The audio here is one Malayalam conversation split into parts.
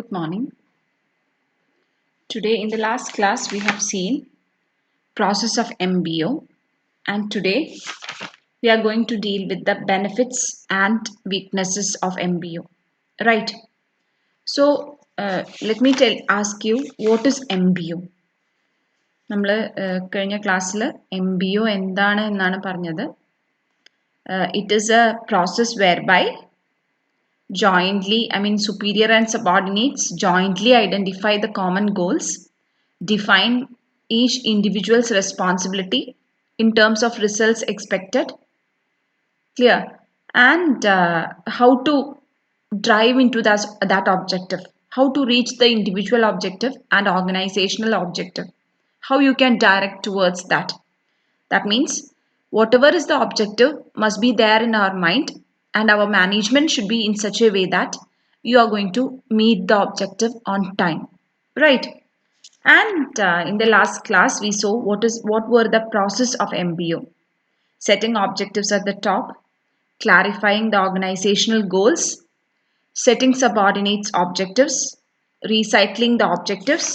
Good morning. Today in the last class we have seen process of MBO, and today we are going to deal with the benefits and weaknesses of MBO. Right. So let me ask you what is MBO? നമ്മൾ കഴിഞ്ഞ ക്ലാസ്സിൽ MBO എന്താണ് എന്നാണ് പറഞ്ഞത്. It is a process whereby superior and subordinates jointly identify the common goals, define each individual's responsibility in terms of results expected, clear, and how to drive into that objective, how to reach the individual objective and organizational objective, how you can direct towards that. That means whatever is the objective must be there in our mind, and our management should be in such a way that you are going to meet the objective on time, right? And in the last class we saw what were the process of MBO: setting objectives at the top, clarifying the organizational goals, setting subordinates objectives, recycling the objectives,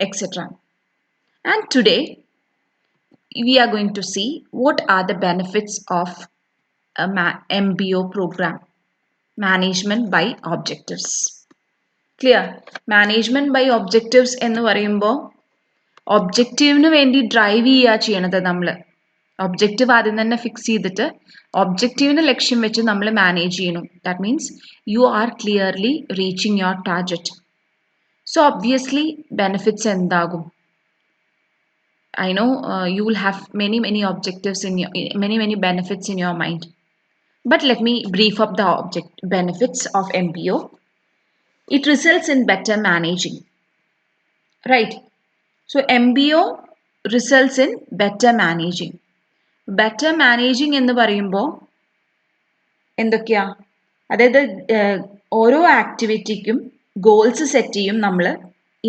etc. And today we are going to see what are the benefits of a MBO program, management by objectives. Clear? Management by objectives എന്ന് പറയുമ്പോൾ ഒബ്ജക്റ്റീവിന് വേണ്ടി ഡ്രൈവ് ചെയ്യുക ചെയ്യണത് നമ്മൾ. ഒബ്ജക്റ്റീവ് ആദ്യം തന്നെ ഫിക്സ് ചെയ്തിട്ട് ഒബ്ജക്റ്റീവിന് ലക്ഷ്യം വെച്ച് നമ്മൾ മാനേജ് ചെയ്യണം. That means you are clearly reaching your target. So obviously benefits എന്താകും? I know you will have many objectives in your many benefits in your mind, but let me brief up the benefits of MBO. It results in better managing, right? So MBO results in better managing. Better managing എന്ന് പറയുമ്പോൾ എന്തൊക്കെയാ? അതായത് ഓരോ ആക്ടിവിറ്റിക്കും ഗോൾസ് സെറ്റ് ചെയ്യും, നമ്മൾ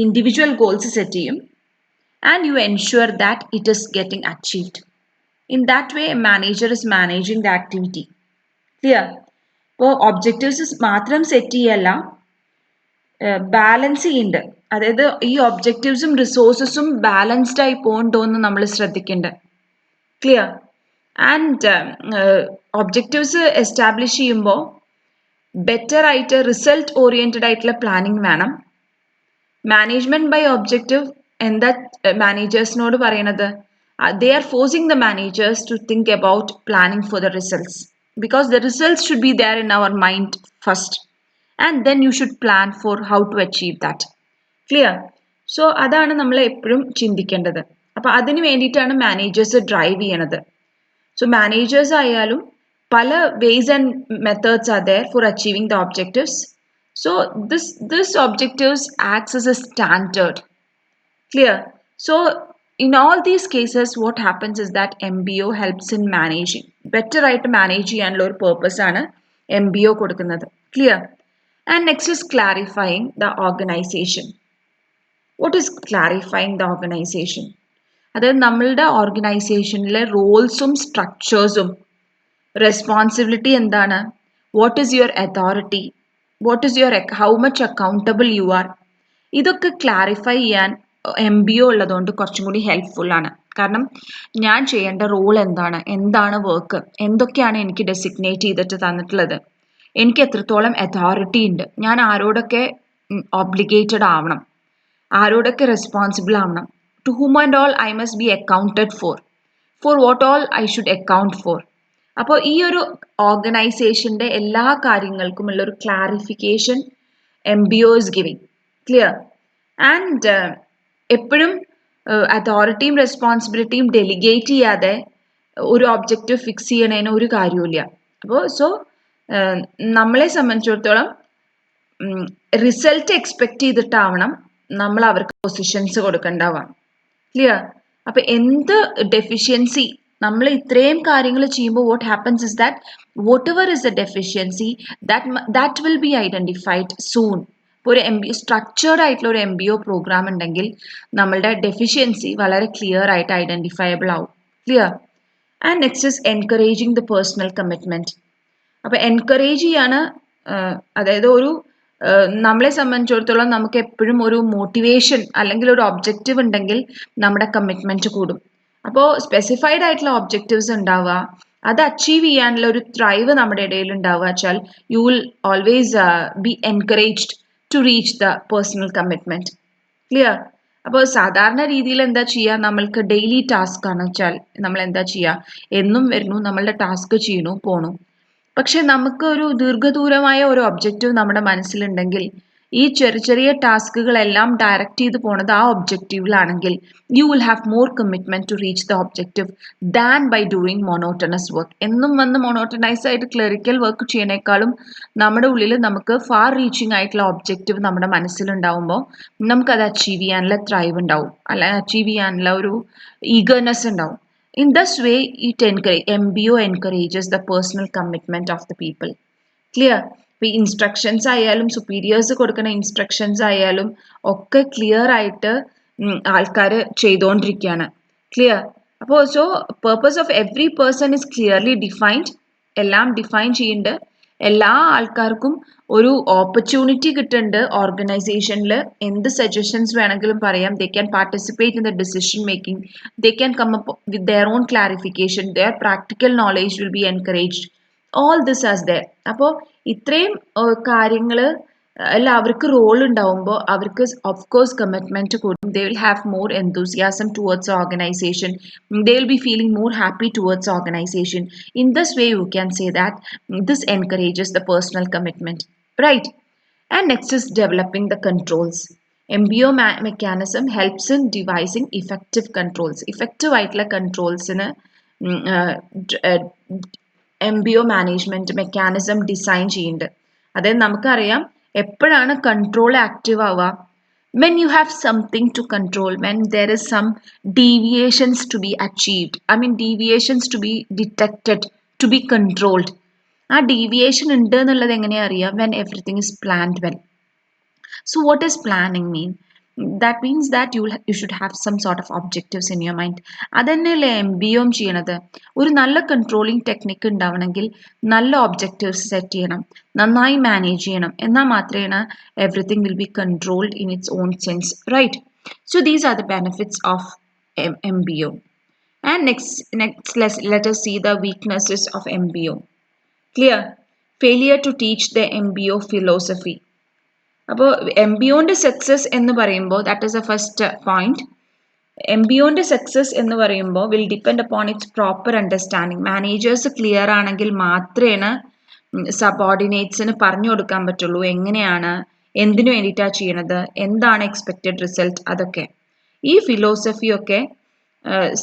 ഇൻഡിവിജ്വൽ ഗോൾസ് സെറ്റ് ചെയ്യും, and you ensure that it is getting achieved. In that way, a manager is managing the activity. Clear? So objectives മാത്രം സെറ്റ് ചെയ്യല്ല, ബാലൻസ് ചെയ്യുന്നുണ്ട്. അതായത് ഈ ഒബ്ജക്റ്റീവ്സും റിസോഴ്സസും ബാലൻസ്ഡ് ആയി പോകണ്ടോ എന്ന് നമ്മൾ ശ്രദ്ധിക്കേണ്ടത്. ക്ലിയർ? ആൻഡ് ഒബ്ജക്റ്റീവ്സ് എസ്റ്റാബ്ലിഷ് ചെയ്യുമ്പോൾ ബെറ്റർ ആയിട്ട് റിസൾട്ട് ഓറിയൻറ്റഡ് ആയിട്ടുള്ള പ്ലാനിങ് വേണം. മാനേജ്മെന്റ് ബൈ ഒബ്ജക്റ്റീവ് എന്താ മാനേജേഴ്സിനോട് പറയണത്? They are forcing the managers to think about planning for the results, because the results should be there in our mind first, and then you should plan for how to achieve that. Clear? So അതാണ് നമ്മൾ എപ്പോഴും ചിന്തിക്കേണ്ടത്. അപ്പോൾ അതിന് വേണ്ടിയിട്ടാണ് മാനേജേഴ്സ് ഡ്രൈവ് ചെയ്യണത്. സോ മാനേജേഴ്സ് ആയാലും പല ways and methods are there for achieving the objectives. So this objectives acts as a standard. Clear? So in all these cases what happens is that MBO helps in managing. Better ആയിട്ട് മാനേജ് ചെയ്യാനുള്ള ഒരു പേർപ്പസ് ആണ് MBO കൊടുക്കുന്നത്. Clear? And next is clarifying the organization. What is clarifying the organization? അതായത് നമ്മളുടെ ഓർഗനൈസേഷനിലെ റോൾസും സ്ട്രക്ചേഴ്സും റെസ്പോൺസിബിലിറ്റി എന്താണ്, what is your authority, what is your how much accountable you are, ഇതൊക്കെ ക്ലാരിഫൈ ചെയ്യാൻ MBO ഉള്ളതുകൊണ്ട് കുറച്ചും കൂടി ഹെൽപ്ഫുൾ ആണ്. കാരണം ഞാൻ ചെയ്യേണ്ട റോൾ എന്താണ് വർക്ക്, എന്തൊക്കെയാണ് എനിക്ക് ഡെസിഗ്നേറ്റ് ചെയ്തിട്ട് തന്നിട്ടുള്ളത്, എനിക്ക് എത്രത്തോളം അതോറിറ്റി ഉണ്ട്, ഞാൻ ആരോടൊക്കെ ഒബ്ലിഗേറ്റഡ് ആവണം, ആരോടൊക്കെ റെസ്പോൺസിബിൾ ആവണം, to whom and all I must be accounted for what all I should account for. അപ്പോൾ ഈ ഒരു ഓർഗനൈസേഷൻ്റെ എല്ലാ കാര്യങ്ങൾക്കും ഉള്ള ഒരു clarification MBO is giving. Clear? And എപ്പോഴും അതോറിറ്റിയും റെസ്പോൺസിബിലിറ്റിയും ഡെലിഗേറ്റ് ചെയ്യാതെ ഒരു ഒബ്ജക്റ്റീവ് ഫിക്സ് ചെയ്യണതിന് ഒരു കാര്യമില്ല. അപ്പോൾ നമ്മളെ സംബന്ധിച്ചിടത്തോളം റിസൾട്ട് എക്സ്പെക്റ്റ് ചെയ്തിട്ടാവണം നമ്മൾ അവർക്ക് പൊസിഷൻസ് കൊടുക്കേണ്ടാവുക. ക്ലിയർ? അപ്പം എന്ത് ഡെഫിഷ്യൻസി നമ്മൾ ഇത്രയും കാര്യങ്ങൾ ചെയ്യുമ്പോൾ what happens is that what ever is A deficiency that will be identified soon. ഒരു സ്ട്രക്ചേർഡ് ആയിട്ടുള്ള ഒരു MBO പ്രോഗ്രാം ഉണ്ടെങ്കിൽ നമ്മളുടെ ഡെഫിഷ്യൻസി വളരെ ക്ലിയർ ആയിട്ട് ഐഡൻറ്റിഫയബിൾ ആവും. Clear? And next is encouraging the personal commitment. അപ്പോൾ എൻകറേജ് ചെയ്യാണ്, അതായത് ഒരു നമ്മളെ സംബന്ധിച്ചിടത്തോളം നമുക്ക് എപ്പോഴും ഒരു മോട്ടിവേഷൻ അല്ലെങ്കിൽ ഒരു ഒബ്ജക്റ്റീവ് ഉണ്ടെങ്കിൽ നമ്മുടെ കമ്മിറ്റ്മെന്റ് കൂടും. അപ്പോൾ സ്പെസിഫൈഡ് ആയിട്ടുള്ള ഒബ്ജക്റ്റീവ്സ് ഉണ്ടാവുക, അത് അച്ചീവ് ചെയ്യാനുള്ള ഒരു ത്രൈവ് നമ്മുടെ ഇടയിൽ ഉണ്ടാവുക വെച്ചാൽ you will always be encouraged to reach the personal commitment. Clear? അപ്പോൾ സാധാരണ രീതിയിൽ എന്താ ചെയ്യുക, നമ്മൾക്ക് ഡെയിലി ടാസ്ക് ആണ് വെച്ചാൽ നമ്മൾ എന്താ ചെയ്യുക, എന്നും വരുന്നു നമ്മളുടെ ടാസ്ക് ചെയ്യണു പോണു. പക്ഷെ നമുക്ക് ഒരു ദീർഘദൂരമായ ഒരു ഒബ്ജക്റ്റീവ് നമ്മുടെ മനസ്സിലുണ്ടെങ്കിൽ ഈ ചെറിയ ചെറിയ ടാസ്കുകളെല്ലാം ഡയറക്റ്റ് ചെയ്ത് പോണത് ആ ഒബ്ജക്റ്റീവിലാണെങ്കിൽ you will have more commitment to reach the objective than by doing monotonous work. എന്നും വന്ന് മോണോട്ടണൈസ് ആയിട്ട് ക്ലറിക്കൽ വർക്ക് ചെയ്യണേക്കാളും നമ്മുടെ ഉള്ളിൽ നമുക്ക് ഫാർ റീച്ചിങ് ആയിട്ടുള്ള ഒബ്ജക്റ്റീവ് നമ്മുടെ മനസ്സിലുണ്ടാവുമ്പോൾ നമുക്കത് അച്ചീവ് ചെയ്യാനുള്ള ത്രൈവ് ഉണ്ടാവും, അല്ല അച്ചീവ് ചെയ്യാനുള്ള ഒരു ഈഗർനെസ് ഉണ്ടാവും. In this way, MBO encourages the personal commitment of the people. Clear? ഇപ്പോൾ ഇൻസ്ട്രക്ഷൻസ് ആയാലും സുപ്പീരിയേഴ്സ് കൊടുക്കുന്ന ഇൻസ്ട്രക്ഷൻസ് ആയാലും ഒക്കെ ക്ലിയർ ആയിട്ട് ആൾക്കാർ ചെയ്തുകൊണ്ടിരിക്കുകയാണ്. ക്ലിയർ? അപ്പോൾ so purpose of every person is clearly defined. എല്ലാം ഡിഫൈൻ ചെയ്യുന്നുണ്ട്. എല്ലാ ആൾക്കാർക്കും ഒരു ഓപ്പർച്യൂണിറ്റി കിട്ടുന്നുണ്ട് ഓർഗനൈസേഷനിൽ. എന്ത് സജഷൻസ് വേണമെങ്കിലും പറയാം. They can participate in the decision making. They can come up with their own clarification. Their practical knowledge will be encouraged. All this as there. അപ്പോൾ ഇത്രയും കാര്യങ്ങൾ അവർക്ക് റോൾ ഉണ്ടാവുമ്പോൾ അവർക്ക് ഓഫ് കോഴ്സ് കമ്മിറ്റ്മെന്റ് കൂടും. They will have more enthusiasm towards organization. They will be feeling more happy towards organization. In this way you can say that this encourages the personal commitment, right? And next is developing the controls. MBO mechanism helps in devising effective controls. Effective ആയിട്ടുള്ള controlsന് MBO മാനേജ്മെന്റ് മെക്കാനിസം ഡിസൈൻ ചെയ്യുന്നുണ്ട്. അതായത് നമുക്കറിയാം എപ്പോഴാണ് കൺട്രോൾ ആക്റ്റീവ് ആവുക, when you have something to control, when there is some deviations to be achieved, deviations to be detected, to be controlled. ആ ഡീവിയേഷൻ ഉണ്ട് എന്നുള്ളത് എങ്ങനെയാ അറിയാം? when everything is planned well. So what does planning mean? That means that you should have some sort of objectives in your mind. അതന്നെയല്ലേ MBO ചെയ്യണത്. ഒരു നല്ല കൺട്രോളിങ് ടെക്നിക്ക് ഉണ്ടാവണമെങ്കിൽ നല്ല ഒബ്ജക്റ്റീവ്സ് സെറ്റ് ചെയ്യണം, നന്നായി മാനേജ് ചെയ്യണം. എന്നാൽ മാത്രമേ everything will be controlled in its own sense, right? So these are the benefits of MBO. And next let us see the weaknesses of MBO. Clear? Failure to teach the MBO philosophy. അപ്പോൾ MBOന്റെ സക്സസ് എന്ന് പറയുമ്പോൾ that is a first point. MBOന്റെ സക്സസ് എന്ന് പറയുമ്പോൾ will depend upon its proper understanding. Managers clear ആണെങ്കിൽ മാത്രമേ സബോർഡിനേറ്റ്സിന് പറഞ്ഞു കൊടുക്കാൻ പറ്റുള്ളൂ എങ്ങനെയാണ്, എന്തിനു വേണ്ടിയിട്ടാണ് ചെയ്യണത്, എന്താണ് എക്സ്പെക്റ്റഡ് റിസൾട്ട്. അതൊക്കെ ഈ ഫിലോസഫിയൊക്കെ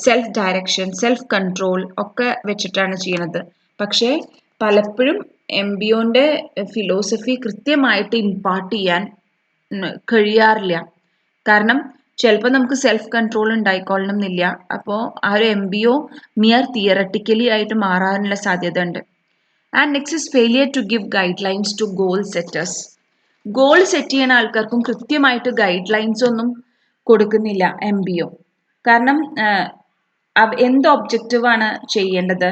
സെൽഫ് ഡയറക്ഷൻ, സെൽഫ് കൺട്രോൾ ഒക്കെ വെച്ചിട്ടാണ് ചെയ്യണത്. പക്ഷേ പലപ്പോഴും MBOന്റെ ഫിലോസഫി കൃത്യമായിട്ട് ഇമ്പാർട്ട് ചെയ്യാൻ കഴിയാറില്ല. കാരണം ചിലപ്പോൾ നമുക്ക് സെൽഫ് കൺട്രോൾ ഉണ്ടായിക്കൊള്ളണം എന്നില്ല. അപ്പോൾ ആ ഒരു MBO മിയർ തിയറട്ടിക്കലി ആയിട്ട് മാറാനുള്ള സാധ്യത ഉണ്ട്. And next is failure to give guidelines to goal setters. Goal set ചെയ്യുന്ന ആൾക്കാർക്കും കൃത്യമായിട്ട് ഗൈഡ് ലൈൻസ് ഒന്നും കൊടുക്കുന്നില്ല MBO. കാരണം എന്ത് ഒബ്ജക്റ്റീവാണ് ചെയ്യേണ്ടത്.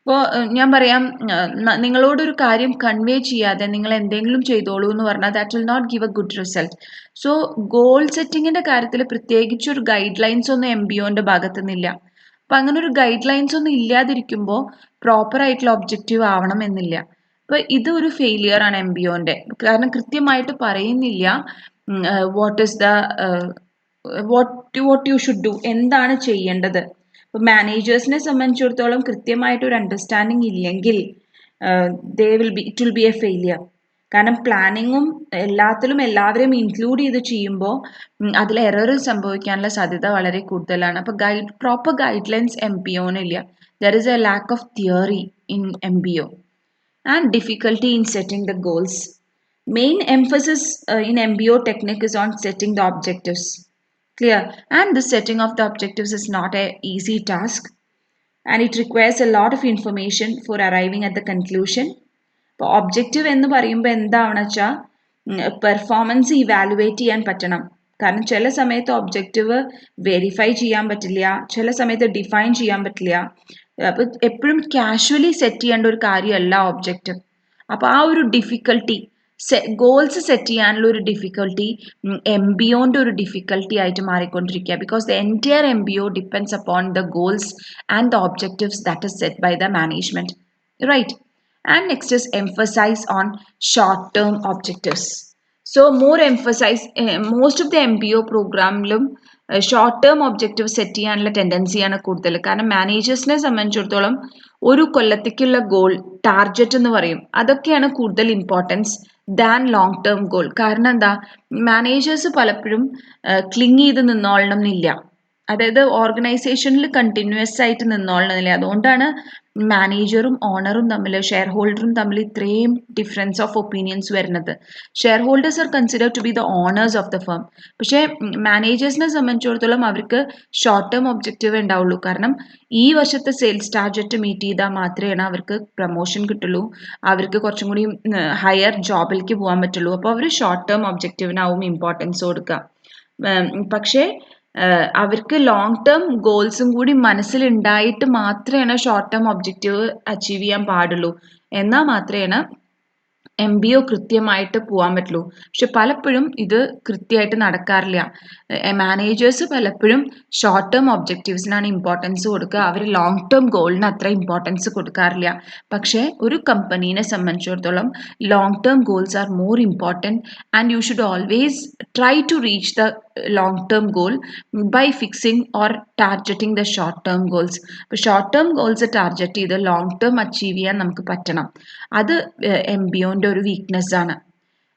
ഇപ്പോൾ ഞാൻ പറയാം, നിങ്ങളോടൊരു കാര്യം കൺവേ ചെയ്യാതെ നിങ്ങൾ എന്തെങ്കിലും ചെയ്തോളൂ എന്ന് പറഞ്ഞാൽ that will not give a good result. So goal സെറ്റിങ്ങിൻ്റെ കാര്യത്തിൽ പ്രത്യേകിച്ച് ഒരു ഗൈഡ് ലൈൻസ് ഒന്നും MBOന്റെ ഭാഗത്തു നിന്നില്ല. അപ്പം അങ്ങനെ ഒരു ഗൈഡ് ലൈൻസ് ഒന്നും ഇല്ലാതിരിക്കുമ്പോൾ പ്രോപ്പർ ആയിട്ടുള്ള ഒബ്ജക്റ്റീവ് ആവണം എന്നില്ല. അപ്പോൾ ഇത് ഒരു ഫെയിലിയർ ആണ് MBOന്റെ. കാരണം കൃത്യമായിട്ട് പറയുന്നില്ല what is the what you should do, എന്താണ് ചെയ്യേണ്ടത്. ഇപ്പോൾ മാനേജേഴ്സിനെ സംബന്ധിച്ചിടത്തോളം കൃത്യമായിട്ട് ഒരു അണ്ടർസ്റ്റാൻഡിങ് ഇല്ലെങ്കിൽ it will be A failure. കാരണം പ്ലാനിങ്ങും എല്ലാത്തിലും എല്ലാവരെയും ഇൻക്ലൂഡ് ചെയ്ത് ചെയ്യുമ്പോൾ അതിൽ എറർ സംഭവിക്കാനുള്ള സാധ്യത വളരെ കൂടുതലാണ്. അപ്പോൾ പ്രോപ്പർ ഗൈഡ് ലൈൻസ് MBOനില്ല. There is a lack of theory in MBO and difficulty in setting the goals. Main emphasis in MBO technique is on setting the objectives. Clear? And the setting of the objectives is not an easy task, and it requires a lot of information for arriving at the conclusion. ഇപ്പോൾ ഒബ്ജക്റ്റീവ് എന്ന് പറയുമ്പോൾ എന്താണെന്ന് വെച്ചാൽ പെർഫോമൻസ് ഇവാലുവേറ്റ് ചെയ്യാൻ പറ്റണം. കാരണം ചില സമയത്ത് ഒബ്ജക്റ്റീവ് വെരിഫൈ ചെയ്യാൻ പറ്റില്ല, ചില സമയത്ത് ഡിഫൈൻ ചെയ്യാൻ പറ്റില്ല. അപ്പോൾ എപ്പോഴും കാഷ്വലി സെറ്റ് ചെയ്യേണ്ട ഒരു കാര്യമല്ല ഒബ്ജക്റ്റീവ്. അപ്പോൾ ആ ഒരു ഡിഫിക്കൽട്ടി ഗോൾസ് സെറ്റ് ചെയ്യാനുള്ള ഒരു ഡിഫിക്കൽട്ടി MBOന്റെ ഒരു ഡിഫിക്കൽട്ടി ആയിട്ട് മാറിക്കൊണ്ടിരിക്കുക because the entire MBO depends upon the goals and the objectives that is set by the management right and next is emphasise on short term objectives so more emphasise most of the MBO പ്രോഗ്രാമിലും ഷോർട്ട് ടേം ഒബ്ജക്റ്റീവ് സെറ്റ് ചെയ്യാനുള്ള ടെൻഡൻസിയാണ് കൂടുതൽ കാരണം മാനേജേഴ്സിനെ സംബന്ധിച്ചിടത്തോളം ഒരു കൊല്ലത്തേക്കുള്ള ഗോൾ ടാർജറ്റ് എന്ന് പറയും അതൊക്കെയാണ് കൂടുതൽ importance than long term goal കാരണം എന്താ മാനേജേഴ്സ് പലപ്പോഴും ക്ലിങ് ചെയ്ത് നിന്നോളണം എന്നില്ല അതായത് ഓർഗനൈസേഷനിൽ കണ്ടിന്യൂസ് ആയിട്ട് നിന്നോളണമെന്നില്ല അതുകൊണ്ടാണ് മാനേജറും ഓണറും തമ്മിൽ ഷെയർ ഹോൾഡറും തമ്മിൽ ഇത്രയും ഡിഫറൻസ് ഓഫ് ഒപ്പീനിയൻസ് വരുന്നത് shareholders are consider to be the owners of the firm പക്ഷേ മാനേജേഴ്സിനെ സംബന്ധിച്ചിടത്തോളം അവർക്ക് ഷോർട്ട് ടേം ഒബ്ജക്റ്റീവ് ഉണ്ടാവുള്ളൂ കാരണം ഈ വർഷത്തെ സെയിൽസ് ടാർജറ്റ് മീറ്റ് ചെയ്താൽ മാത്രമേ അവർക്ക് പ്രൊമോഷൻ കിട്ടുള്ളൂ അവർക്ക് കുറച്ചും കൂടി ഹയർ ജോബിലേക്ക് പോകാൻ പറ്റുള്ളൂ അപ്പോൾ അവർ ഷോർട്ട് ടേം ഒബ്ജക്റ്റീവിനാവും ഇമ്പോർട്ടൻസ് കൊടുക്കുക പക്ഷേ അവർക്ക് ലോങ് ടേം ഗോൾസും കൂടി മനസ്സിലുണ്ടായിട്ട് മാത്രമേ ഷോർട്ട് ടേം ഒബ്ജക്റ്റീവ് അച്ചീവ് ചെയ്യാൻ പാടുള്ളൂ എന്നാൽ മാത്രമേ MBO കൃത്യമായിട്ട് പോകാൻ പറ്റുള്ളൂ പക്ഷെ പലപ്പോഴും ഇത് കൃത്യമായിട്ട് നടക്കാറില്ല മാനേജേഴ്സ് പലപ്പോഴും ഷോർട്ട് ടേം ഒബ്ജക്റ്റീവ്സിനാണ് ഇമ്പോർട്ടൻസ് കൊടുക്കുക അവർ ലോങ് ടേം ഗോളിന് അത്ര ഇമ്പോർട്ടൻസ് കൊടുക്കാറില്ല പക്ഷേ ഒരു കമ്പനീനെ സംബന്ധിച്ചിടത്തോളം long term goals are more important and you should always try to reach the long term goal by fixing or targeting the short term goals അപ്പോൾ ഷോർട്ട് ടേം ഗോൾസ് ടാർജറ്റ് ചെയ്ത് ലോങ് ടേം അച്ചീവ് ചെയ്യാൻ നമുക്ക് പറ്റണം അത് MBOന്റെ ഒരു വീക്ക്നെസ് ആണ്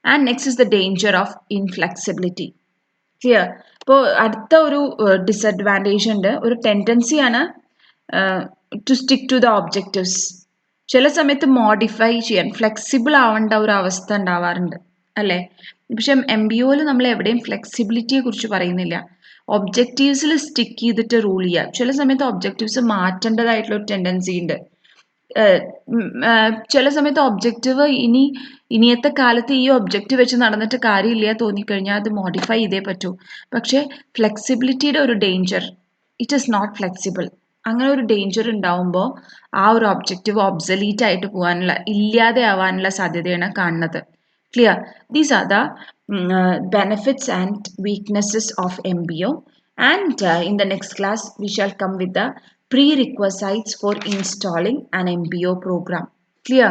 and next is the danger of inflexibility clear ഇപ്പോൾ അടുത്ത ഒരു ഡിസഡ്വാൻറ്റേജ് ഉണ്ട് ഒരു ടെൻഡൻസിയാണ് to stick to the objectives ചില സമയത്ത് മോഡിഫൈ ചെയ്യാൻ ഫ്ലെക്സിബിൾ ആവേണ്ട ഒരു അവസ്ഥ ഉണ്ടാവാറുണ്ട് അല്ലേ പക്ഷെ MBOയിൽ നമ്മൾ എവിടെയും ഫ്ലെക്സിബിലിറ്റിയെ കുറിച്ച് പറയുന്നില്ല ഒബ്ജക്റ്റീവ്സിൽ സ്റ്റിക്ക് ചെയ്തിട്ട് റൂൾ ചെയ്യുക ചില സമയത്ത് ഒബ്ജക്റ്റീവ്സ് മാറ്റേണ്ടതായിട്ടുള്ള ഒരു ടെൻഡൻസി ഉണ്ട് ചില സമയത്ത് ഒബ്ജക്റ്റീവ് ഇനിയത്തെ കാലത്ത് ഈ ഒബ്ജക്റ്റീവ് വെച്ച് നടന്നിട്ട് കാര്യമില്ല തോന്നിക്കഴിഞ്ഞാൽ അത് മോഡിഫൈ ചെയ്തേ പറ്റൂ പക്ഷേ ഫ്ലെക്സിബിലിറ്റിയുടെ ഒരു danger it is not flexible അങ്ങനെ ഒരു ഡേഞ്ചർ ഉണ്ടാവുമ്പോൾ ആ ഒരു ഒബ്ജക്റ്റീവ് ഒബ്സലീറ്റ് ആയിട്ട് പോകാനുള്ള ഇല്ലാതെ ആവാനുള്ള സാധ്യതയാണ് കാണുന്നത് clear these are the benefits and weaknesses of MBO and in the next class we shall come with the prerequisites for installing an MBO program. Clear?